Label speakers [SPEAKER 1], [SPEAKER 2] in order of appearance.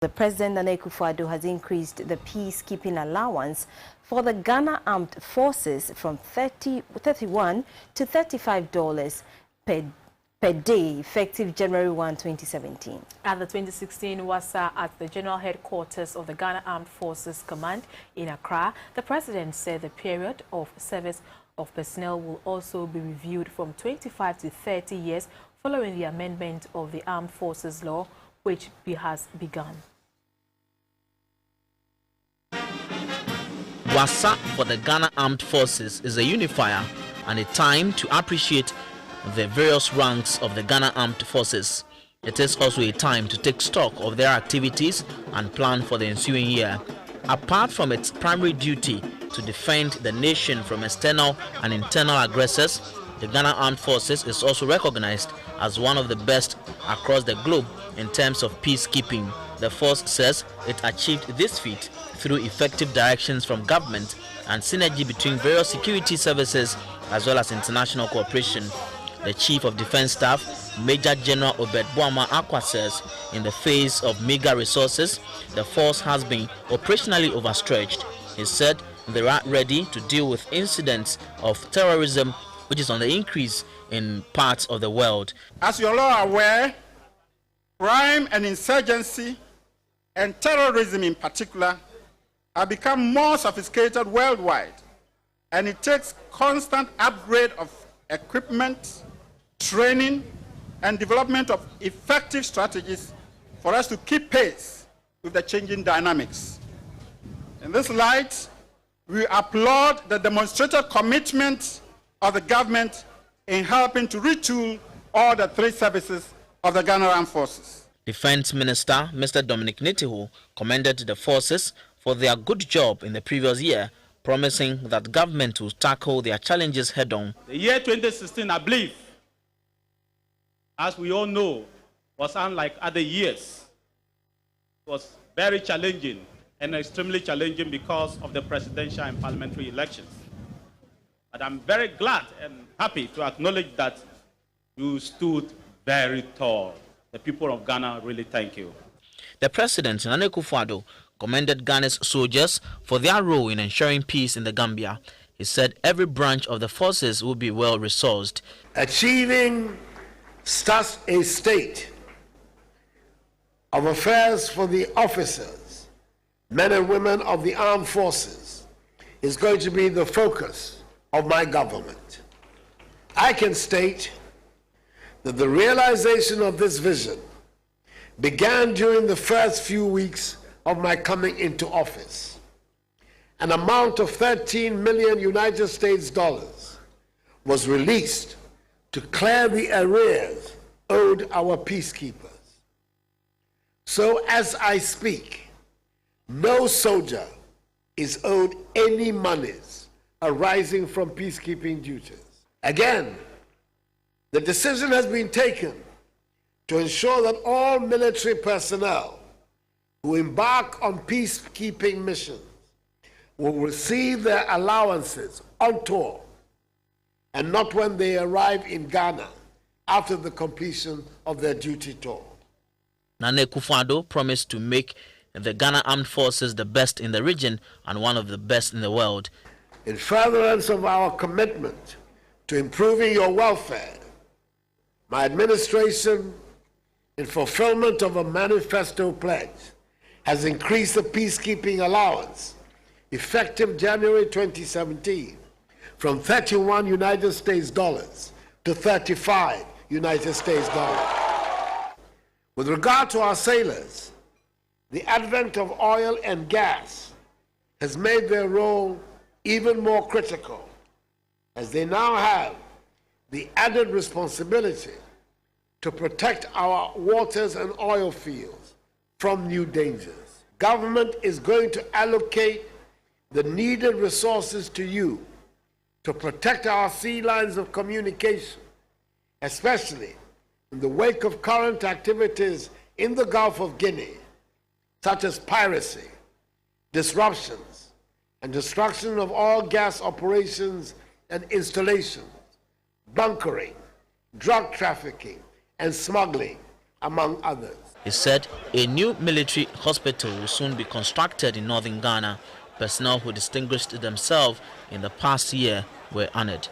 [SPEAKER 1] The President Nana Akufo-Addo has increased the peacekeeping allowance for the Ghana Armed Forces from $31 to $35 per day, effective January 1, 2017.
[SPEAKER 2] At the 2016 Wasa at the General Headquarters of the Ghana Armed Forces Command in Accra, the President said the period of service of personnel will also be reviewed from 25 to 30 years following the amendment of the Armed Forces Law, which has begun.
[SPEAKER 3] Wasa for the Ghana Armed Forces is a unifier and a time to appreciate the various ranks of the Ghana Armed Forces. It is also a time to take stock of their activities and plan for the ensuing year. Apart from its primary duty to defend the nation from external and internal aggressors, the Ghana Armed Forces is also recognized as one of the best across the globe in terms of peacekeeping. The force says it achieved this feat through effective directions from government and synergy between various security services as well as international cooperation. The Chief of Defense Staff, Major General Obed-Boama Akwa, says in the face of meager resources, the force has been operationally overstretched. He said they are ready to deal with incidents of terrorism, which is on the increase in parts of the world.
[SPEAKER 4] As you all are aware, crime and insurgency and terrorism in particular have become more sophisticated worldwide, and it takes constant upgrade of equipment, training, and development of effective strategies for us to keep pace with the changing dynamics. In this light, we applaud the demonstrated commitment of the government in helping to retool all the three services of the Ghana Armed Forces.
[SPEAKER 3] Defense Minister Mr. Dominic Nitihu commended the forces for their good job in the previous year, promising that government will tackle their challenges head-on.
[SPEAKER 5] The year 2016, I believe, as we all know, was unlike other years. It was very challenging and extremely challenging because of the presidential and parliamentary elections. But I'm very glad and happy to acknowledge that you stood very tall. The people of Ghana really thank you.
[SPEAKER 3] The President, Nana Akufo-Addo, commended Ghana's soldiers for their role in ensuring peace in the Gambia. He said every branch of the forces will be well resourced.
[SPEAKER 6] Achieving such a state of affairs for the officers, men and women of the armed forces, is going to be the focus of my government. I can state that the realization of this vision began during the first few weeks of my coming into office. An amount of $13 million United States dollars was released to clear the arrears owed our peacekeepers. So as I speak, no soldier is owed any monies arising from peacekeeping duties. Again, the decision has been taken to ensure that all military personnel who embark on peacekeeping missions will receive their allowances on tour and not when they arrive in Ghana after the completion of their duty tour.
[SPEAKER 3] Nana Akufo-Addo promised to make the Ghana Armed Forces the best in the region and one of the best in the world.
[SPEAKER 6] In furtherance of our commitment to improving your welfare, my administration, in fulfillment of a manifesto pledge, has increased the peacekeeping allowance effective January 2017 from 31 United States dollars to 35 United States dollars. With regard to our sailors, the advent of oil and gas has made their role even more critical, as they now have the added responsibility to protect our waters and oil fields from new dangers. Government is going to allocate the needed resources to you to protect our sea lines of communication, especially in the wake of current activities in the Gulf of Guinea, such as piracy, disruptions, and destruction of oil gas operations and installations, bunkering, drug trafficking, and smuggling, among others.
[SPEAKER 3] He said a new military hospital will soon be constructed in northern Ghana. Personnel who distinguished themselves in the past year were honored.